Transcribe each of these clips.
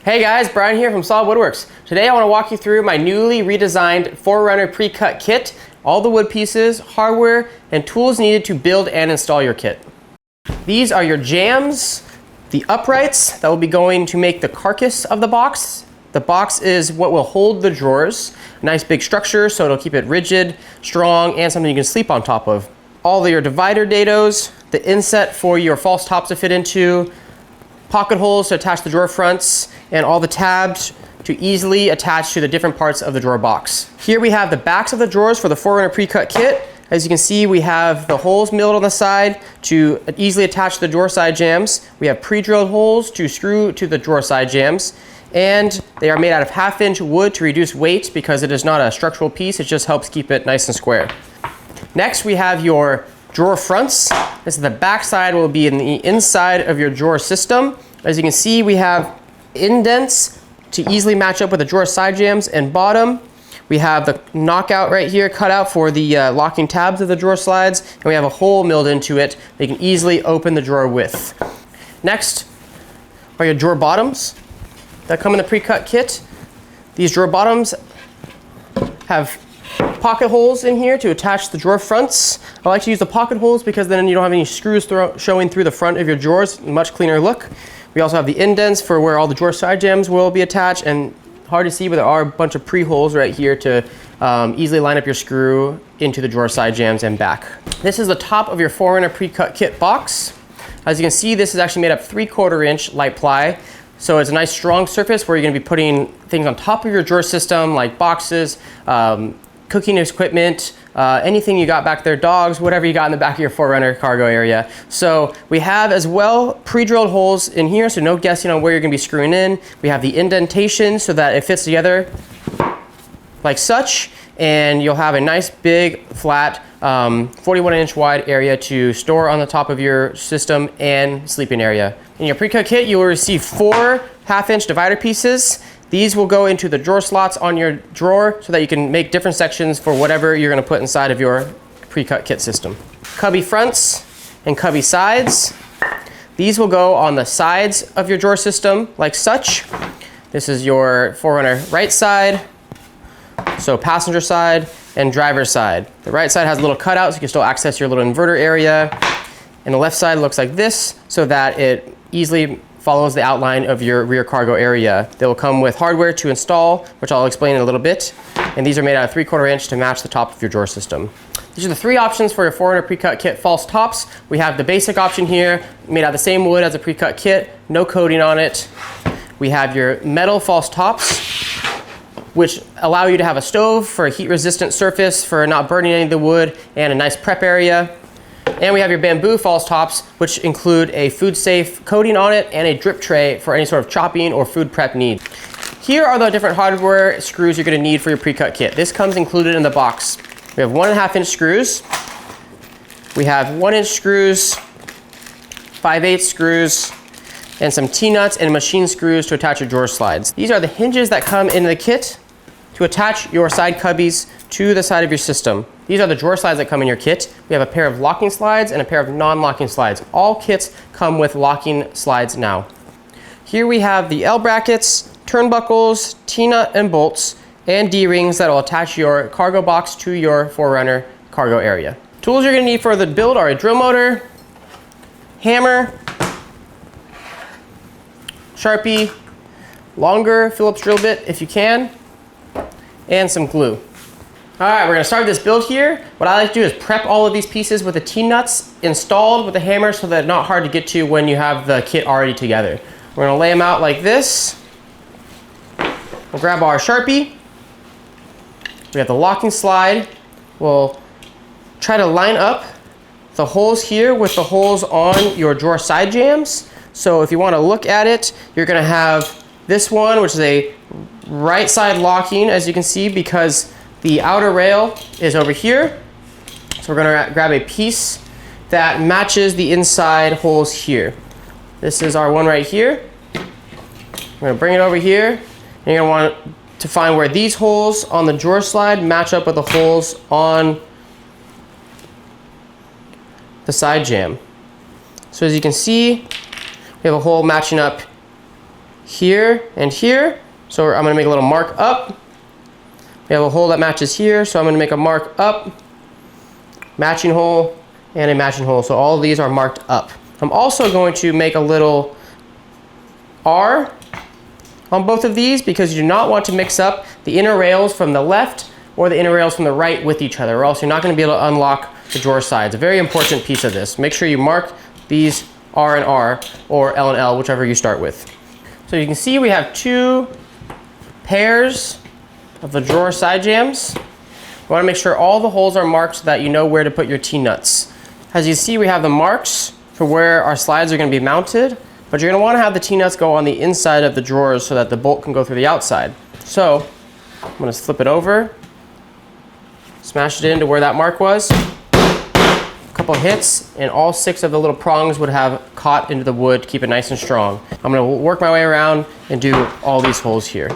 Hey guys, Brian here from Solid Woodworks. Today I want to walk you through my newly redesigned 4Runner PreCut kit, all the wood pieces, hardware, and tools needed to build and install your kit. These are your jambs, the uprights that will be going to make the carcass of the box. The box is what will hold the drawers. A nice big structure, so it'll keep it rigid, strong, and something you can sleep on top of. All of your divider dados, the inset for your false tops to fit into, pocket holes to attach the drawer fronts, and all the tabs to easily attach to the different parts of the drawer box. Here we have the backs of the drawers for the 4Runner PreCut kit. As you can see, we have the holes milled on the side to easily attach the drawer side jambs. We have pre-drilled holes to screw to the drawer side jambs, and they are made out of 1/2-inch wood to reduce weight because it is not a structural piece, it just helps keep it nice and square. Next, we have your drawer fronts. This is the back side, will be in the inside of your drawer system. As you can see, we have indents to easily match up with the drawer side jambs and bottom. We have the knockout right here cut out for the locking tabs of the drawer slides, and we have a hole milled into it that you can easily open the drawer with. Next are your drawer bottoms that come in the PreCut kit. These drawer bottoms have pocket holes in here to attach the drawer fronts. I like to use the pocket holes because then you don't have any screws showing through the front of your drawers. Much cleaner look. We also have the indents for where all the drawer side jambs will be attached, and hard to see, but there are a bunch of pre-holes right here to easily line up your screw into the drawer side jambs and back. This is the top of your 4Runner PreCut kit box. As you can see, this is actually made up 3/4-inch light ply. So it's a nice strong surface where you're gonna be putting things on top of your drawer system like boxes, cooking equipment, anything you got back there, dogs, whatever you got in the back of your 4Runner cargo area. So we have as well pre-drilled holes in here, so no guessing on where you're gonna be screwing in. We have the indentation so that it fits together like such, and you'll have a nice big flat 41-inch wide area to store on the top of your system and sleeping area. In your PreCut kit, you will receive 4 1/2-inch divider pieces. These will go into the drawer slots on your drawer so that you can make different sections for whatever you're gonna put inside of your PreCut kit system. Cubby fronts and cubby sides. These will go on the sides of your drawer system like such. This is your 4Runner right side, so passenger side and driver side. The right side has a little cutout so you can still access your little inverter area. And the left side looks like this so that it easily follows the outline of your rear cargo area. They will come with hardware to install, which I'll explain in a little bit. And these are made out of 3/4-inch to match the top of your drawer system. These are the 3 options for your 4Runner PreCut kit false tops. We have the basic option here, made out of the same wood as a PreCut kit, no coating on it. We have your metal false tops, which allow you to have a stove for a heat-resistant surface for not burning any of the wood, and a nice prep area. And we have your bamboo false tops, which include a food-safe coating on it and a drip tray for any sort of chopping or food prep need. Here are the different hardware screws you're gonna need for your PreCut kit. This comes included in the box. We have 1.5-inch screws. We have 1-inch screws, 5/8 screws, and some T-nuts and machine screws to attach your drawer slides. These are the hinges that come in the kit to attach your side cubbies to the side of your system. These are the drawer slides that come in your kit. We have a pair of locking slides and a pair of non-locking slides. All kits come with locking slides now. Here we have the L brackets, turnbuckles, T-nut and bolts, and D-rings that will attach your cargo box to your 4Runner cargo area. Tools you're gonna need for the build are a drill motor, hammer, Sharpie, longer Phillips drill bit if you can, and some glue. All right, we're gonna start this build here. What I like to do is prep all of these pieces with the T-nuts installed with the hammer so that they're not hard to get to when you have the kit already together. We're gonna lay them out like this. We'll grab our Sharpie. We have the locking slide. We'll try to line up the holes here with the holes on your drawer side jambs. So if you wanna look at it, you're gonna have this one, which is a right side locking, as you can see, because the outer rail is over here. So we're gonna grab a piece that matches the inside holes here. This is our one right here. We're gonna bring it over here, and you're gonna want to find where these holes on the drawer slide match up with the holes on the side jamb. So as you can see, we have a hole matching up here, and here. So I'm gonna make a little mark up. We have a hole that matches here, so I'm gonna make a mark up, matching hole, and a matching hole. So all of these are marked up. I'm also going to make a little R on both of these because you do not want to mix up the inner rails from the left or the inner rails from the right with each other, or else you're not going to be able to unlock the drawer sides. A very important piece of this. Make sure you mark these R and R or L and L, whichever you start with. So you can see we have two pairs of the drawer side jambs. You want to make sure all the holes are marked so that you know where to put your T-nuts. As you see, we have the marks for where our slides are going to be mounted, but you're going to want to have the T-nuts go on the inside of the drawers so that the bolt can go through the outside. So I'm going to flip it over, smash it into where that mark was. A couple hits, and all 6 of the little prongs would have caught into the wood to keep it nice and strong. I'm going to work my way around and do all these holes here.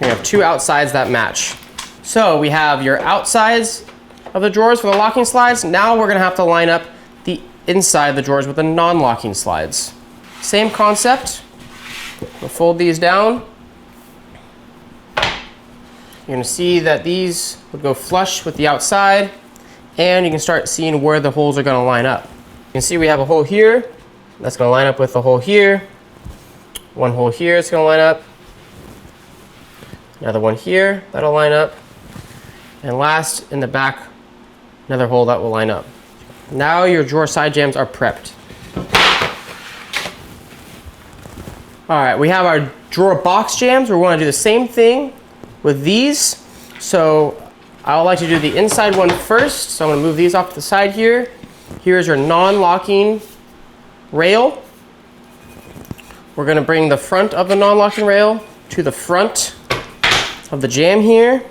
We have 2 outsides that match. So we have your outsides of the drawers for the locking slides. Now we're going to have to line up the inside of the drawers with the non-locking slides. Same concept. We'll fold these down. You're going to see that these would go flush with the outside, and you can start seeing where the holes are going to line up. You can see we have a hole here. That's going to line up with the hole here. One hole here is going to line up. Another one here that'll line up. And last, in the back, another hole that will line up. Now your drawer side jambs are prepped. All right, we have our drawer box jambs. We want to do the same thing with these. So I would like to do the inside one first. So I'm going to move these off to the side here. Here's your non-locking rail. We're going to bring the front of the non-locking rail to the front of the jamb here.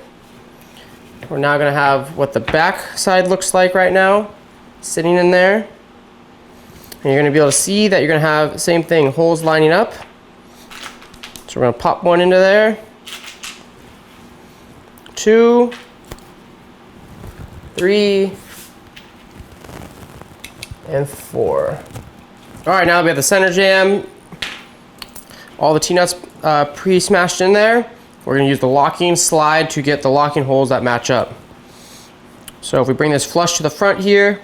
We're now going to have what the back side looks like right now, sitting in there. And you're going to be able to see that you're going to have the same thing, holes lining up. So we're going to pop one into there. 2, 3, and 4. All right, now we have the center jamb. All the T-nuts pre-smashed in there. We're going to use the locking slide to get the locking holes that match up. So if we bring this flush to the front here,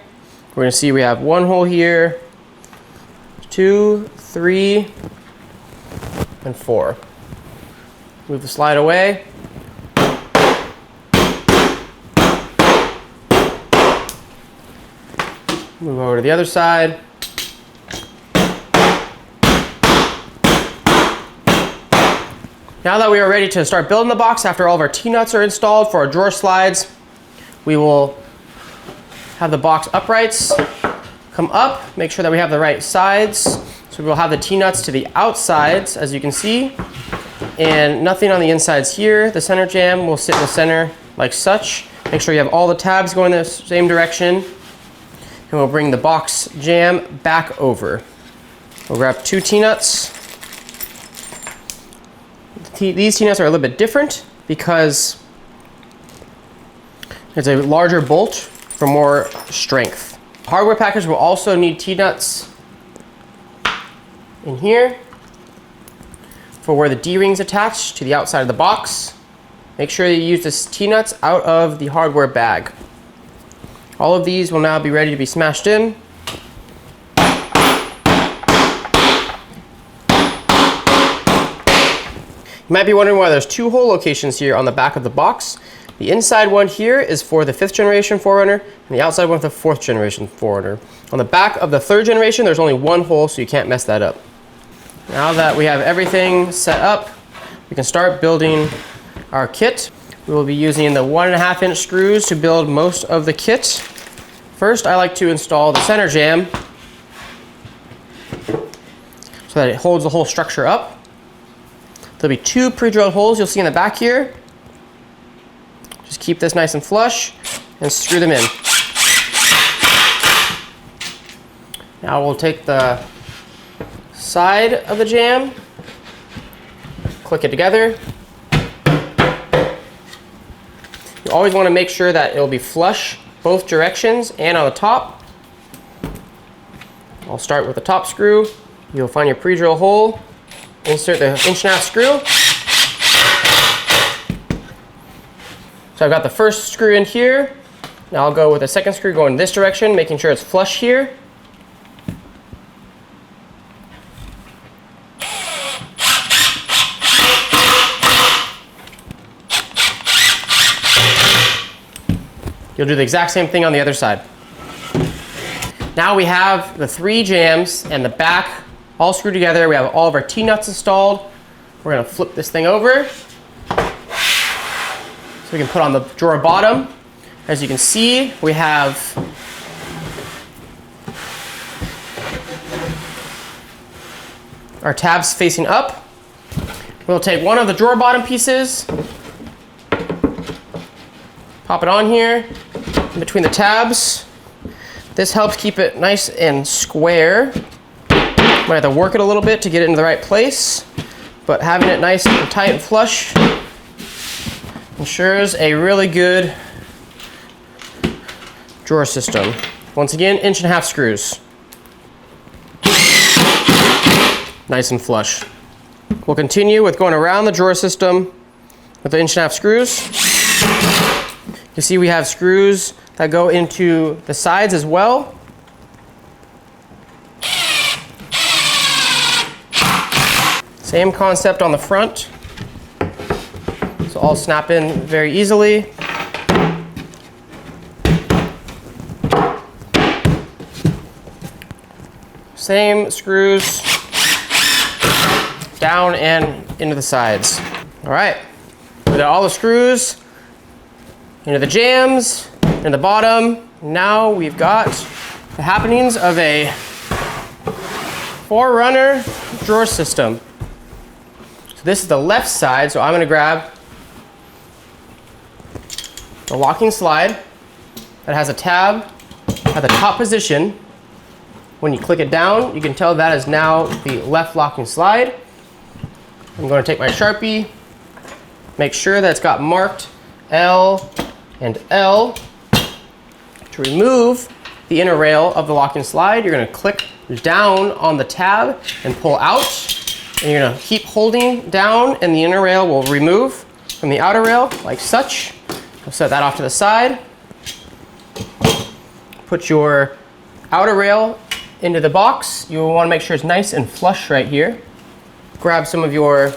we're going to see we have 1 hole here, 2, 3, and 4. Move the slide away. Move over to the other side. Now that we are ready to start building the box after all of our T-nuts are installed for our drawer slides, we will have the box uprights come up, make sure that we have the right sides. So we'll have the T-nuts to the outsides, as you can see, and nothing on the insides here. The center jamb will sit in the center like such. Make sure you have all the tabs going the same direction. And we'll bring the box jamb back over. We'll grab 2 T-nuts. These T-nuts are a little bit different because it's a larger bolt for more strength. Hardware package will also need T-nuts in here for where the D-ring's attached to the outside of the box. Make sure you use this T-nuts out of the hardware bag. All of these will now be ready to be smashed in. You might be wondering why there's 2 hole locations here on the back of the box. The inside one here is for the 5th generation 4Runner, and the outside one for the 4th generation 4Runner. On the back of the 3rd generation, there's only 1 hole, so you can't mess that up. Now that we have everything set up, we can start building our kit. We will be using the 1.5-inch screws to build most of the kit. First, I like to install the center jamb so that it holds the whole structure up. There'll be 2 pre-drilled holes you'll see in the back here. Just keep this nice and flush and screw them in. Now we'll take the side of the jamb, click it together. You always want to make sure that it'll be flush both directions and on the top. I'll start with the top screw. You'll find your pre-drill hole, insert the 1.5" screw. So I've got the first screw in here. Now I'll go with the second screw going this direction, making sure it's flush here. You'll do the exact same thing on the other side. Now we have the 3 jambs and the back all screwed together. We have all of our T-nuts installed. We're gonna flip this thing over so we can put on the drawer bottom. As you can see, we have our tabs facing up. We'll take one of the drawer bottom pieces, pop it on here in between the tabs. This helps keep it nice and square. Might have to work it a little bit to get it in the right place, but having it nice and tight and flush ensures a really good drawer system. Once again, 1.5" screws. Nice and flush. We'll continue with going around the drawer system with the 1.5" screws. You see we have screws that go into the sides as well. Same concept on the front. So all snap in very easily. Same screws down and into the sides. All right, we got all the screws into the jambs, in the bottom. Now we've got the happenings of a 4Runner drawer system. So this is the left side, so I'm gonna grab the locking slide that has a tab at the top position. When you click it down, you can tell that is now the left locking slide. I'm going to take my Sharpie, make sure that it's got marked L and L. To remove the inner rail of the locking slide, you're going to click down on the tab and pull out. And you're going to keep holding down and the inner rail will remove from the outer rail like such. I'll set that off to the side. Put your outer rail into the box. You will want to make sure it's nice and flush right here. Grab some of your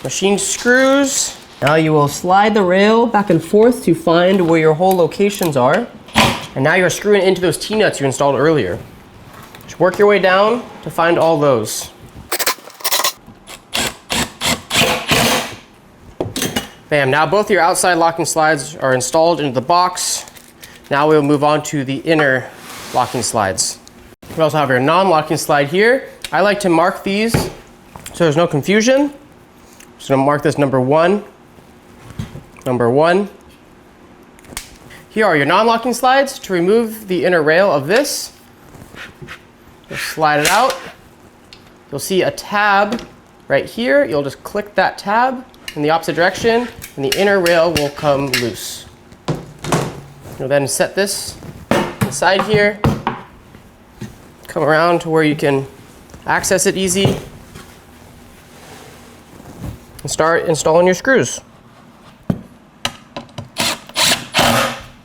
machine screws. Now you will slide the rail back and forth to find where your hole locations are. And now you're screwing into those T-nuts you installed earlier. Just work your way down to find all those. Bam, now both your outside locking slides are installed into the box. Now we'll move on to the inner locking slides. We also have our non-locking slide here. I like to mark these so there's no confusion. Just gonna mark this number 1, number 1. Here are your non-locking slides. To remove the inner rail of this, just slide it out. You'll see a tab right here. You'll just click that tab in the opposite direction and the inner rail will come loose. You'll then set this inside here. Come around to where you can access it easy and start installing your screws.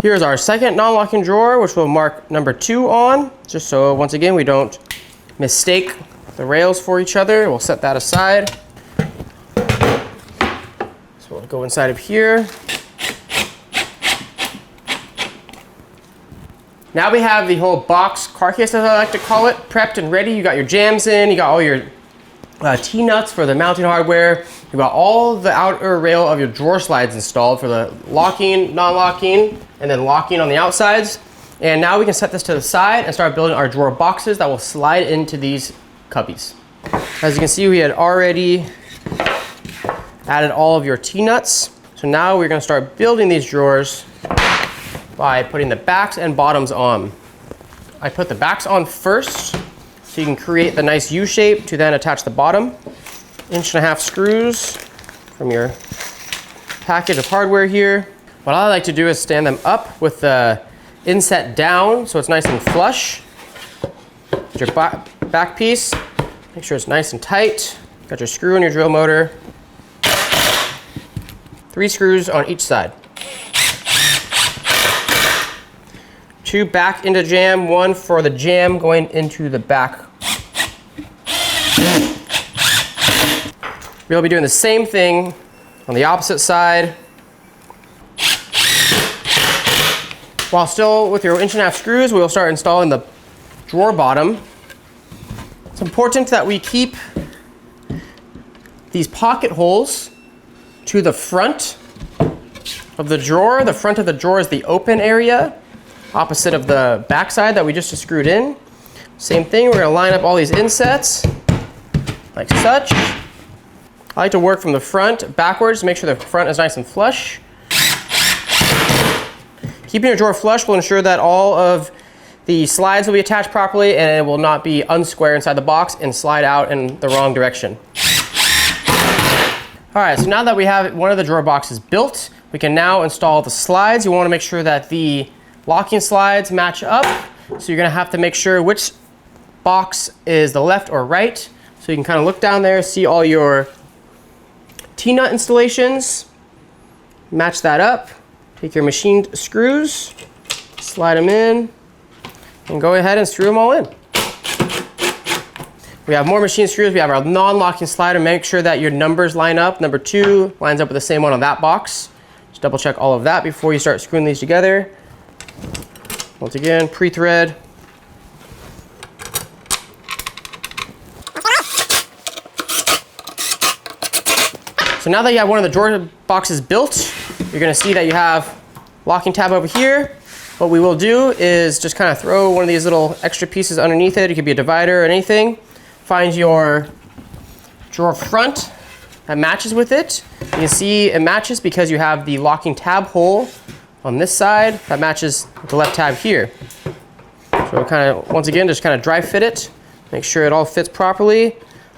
Here's our second non-locking drawer, which we'll mark number 2 on, just so once again we don't mistake the rails for each other. We'll set that aside. So we'll go inside of here. Now we have the whole box carcass, as I like to call it, prepped and ready. You got your jambs in, you got all your T-nuts for the mounting hardware. You've got all the outer rail of your drawer slides installed for the locking, non-locking, and then locking on the outsides. And now we can set this to the side and start building our drawer boxes that will slide into these cubbies. As you can see, we had already added all of your T-nuts. So now we're gonna start building these drawers by putting the backs and bottoms on. I put the backs on first so you can create the nice U shape to then attach the bottom. 1.5" screws from your package of hardware here. What I like to do is stand them up with the inset down so it's nice and flush. Put your back piece Make sure it's nice and tight. Got your screw and your drill motor. 3 screws on each side. 2 back into jam, 1 for the jam going into the back. We'll be doing the same thing on the opposite side. While still with your 1.5" screws, we'll start installing the drawer bottom. It's important that we keep these pocket holes to the front of the drawer. The front of the drawer is the open area, opposite of the back side that we just screwed in. Same thing, we're gonna line up all these insets like such. I like to work from the front backwards to make sure the front is nice and flush. Keeping your drawer flush will ensure that all of the slides will be attached properly and it will not be unsquare inside the box and slide out in the wrong direction. All right, so now that we have one of the drawer boxes built, we can now install the slides. You want to make sure that the locking slides match up. So you're going to have to make sure which box is the left or right. So you can kind of look down there, see all your T-nut installations, match that up. Take your machined screws, slide them in, and go ahead and screw them all in. We have more machine screws. We have our non-locking slider. Make sure that your numbers line up. Number 2 lines up with the same one on that box. Just double check all of that before you start screwing these together. Once again, pre-thread. So now that you have one of the drawer boxes built, you're going to see that you have locking tab over here. What we will do is just kind of throw one of these little extra pieces underneath it. It could be a divider or anything. Find your drawer front that matches with it. You can see it matches because you have the locking tab hole on this side that matches with the left tab here. So we'll kind of, once again, just kind of dry fit it. Make sure it all fits properly.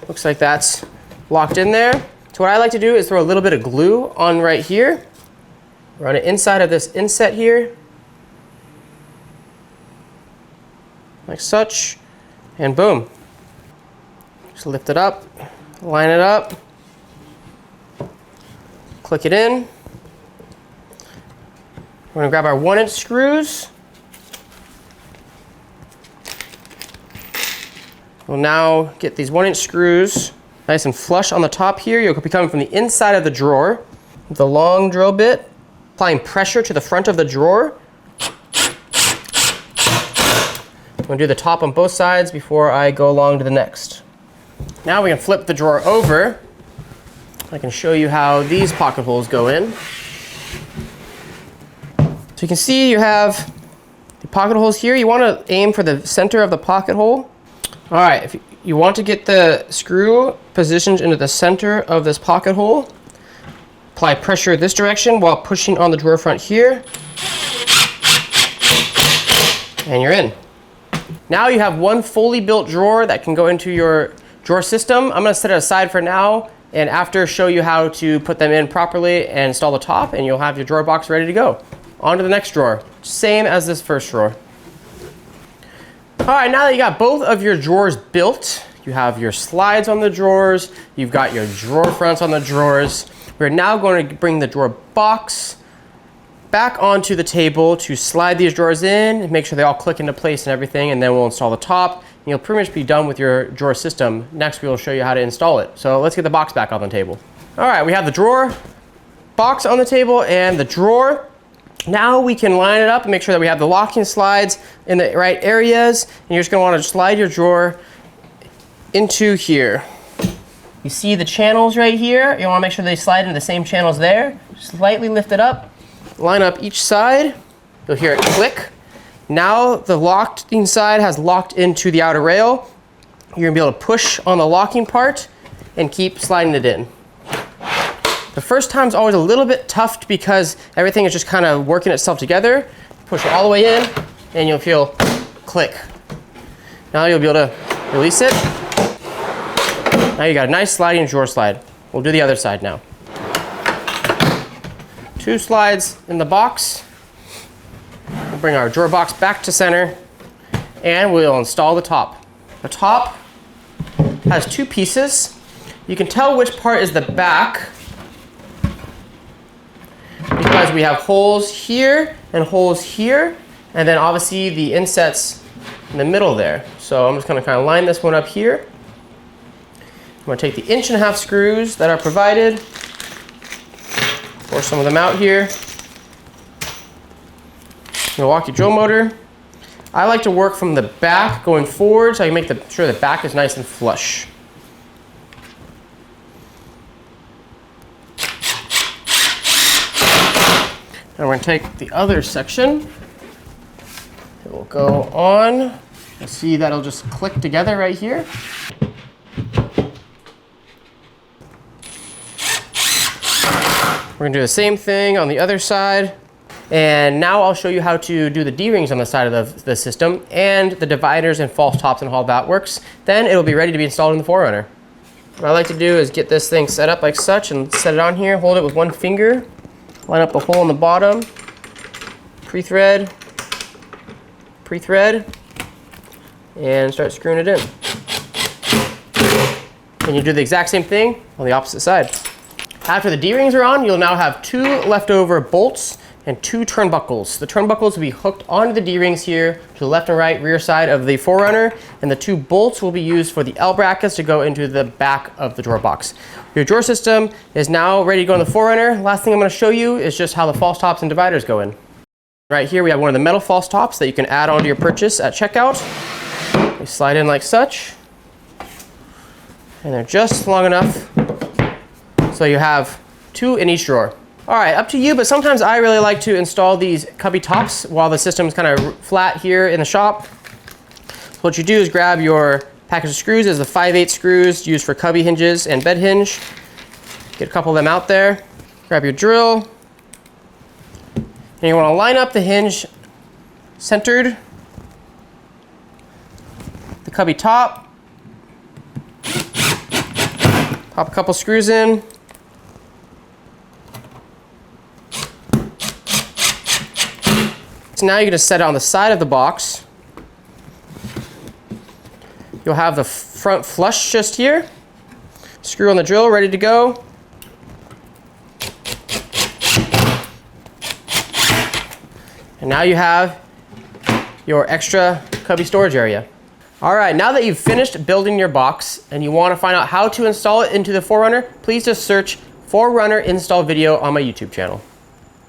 Looks like that's locked in there. So what I like to do is throw a little bit of glue on right here. Run it inside of this inset here, like such, and boom. Just lift it up, line it up, click it in. We're gonna grab our 1" screws. We'll now get these 1" screws nice and flush on the top here. You'll be coming from the inside of the drawer with the long drill bit, applying pressure to the front of the drawer. I'm going to do the top on both sides before I go along to the next. Now we can flip the drawer over. I can show you how these pocket holes go in. So you can see you have the pocket holes here. You want to aim for the center of the pocket hole. All right, if you want to get the screw positioned into the center of this pocket hole, apply pressure this direction while pushing on the drawer front here, and you're in. Now you have one fully built drawer that can go into your drawer system. I'm going to set it aside for now, and after show you how to put them in properly and install the top, and you'll have your drawer box ready to go. On to the next drawer, same as this first drawer. All right, now that you got both of your drawers built, you have your slides on the drawers, you've got your drawer fronts on the drawers. We're now going to bring the drawer box back onto the table to slide these drawers in and make sure they all click into place and everything, and then we'll install the top. And you'll pretty much be done with your drawer system. Next, we will show you how to install it. So let's get the box back on the table. All right, we have the drawer box on the table and the drawer. Now we can line it up and make sure that we have the locking slides in the right areas. And you're just going to want to slide your drawer into here. You see the channels right here. You want to make sure they slide into the same channels there. Slightly lift it up, line up each side. You'll hear it click. Now the locking side has locked into the outer rail. You're going to be able to push on the locking part and keep sliding it in. The first time is always a little bit tough because everything is just kind of working itself together. Push it all the way in and you'll feel click. Now you'll be able to release it. Now you got a nice sliding drawer slide. We'll do the other side now. 2 slides in the box. We'll bring our drawer box back to center and we'll install the top. The top has two pieces. You can tell which part is the back because we have holes here and holes here, and then obviously the insets in the middle there. So I'm just going to kind of line this one up here. I'm going to take the 1.5" screws that are provided, pour some of them out here. Milwaukee drill motor. I like to work from the back going forward so I can make sure the back is nice and flush. Now we're going to take the other section. It will go on. You'll see that'll just click together right here. We're going to do the same thing on the other side. And now I'll show you how to do the D-rings on the side of the system and the dividers and false tops and how that works. Then it'll be ready to be installed in the 4Runner. What I like to do is get this thing set up like such and set it on here, hold it with one finger, line up the hole in the bottom, pre-thread, and start screwing it in. And you do the exact same thing on the opposite side. After the D-rings are on, you'll now have 2 leftover bolts and 2 turnbuckles. The turnbuckles will be hooked onto the D-rings here to the left and right rear side of the 4Runner, and the 2 bolts will be used for the L brackets to go into the back of the drawer box. Your drawer system is now ready to go in the 4Runner. Last thing I'm going to show you is just how the false tops and dividers go in. Right here we have one of the metal false tops that you can add onto your purchase at checkout. They slide in like such, and they're just long enough so you have 2 in each drawer. All right, up to you, but sometimes I really like to install these cubby tops while the system's kind of flat here in the shop. So what you do is grab your package of screws. There's the 5/8 screws used for cubby hinges and bed hinge. Get a couple of them out there. Grab your drill. And you want to line up the hinge centered. The cubby top. Pop a couple screws in. So now you're going to set it on the side of the box. You'll have the front flush just here. Screw on the drill, ready to go. And now you have your extra cubby storage area. All right, now that you've finished building your box and you want to find out how to install it into the 4Runner, please just search 4Runner install video on my YouTube channel.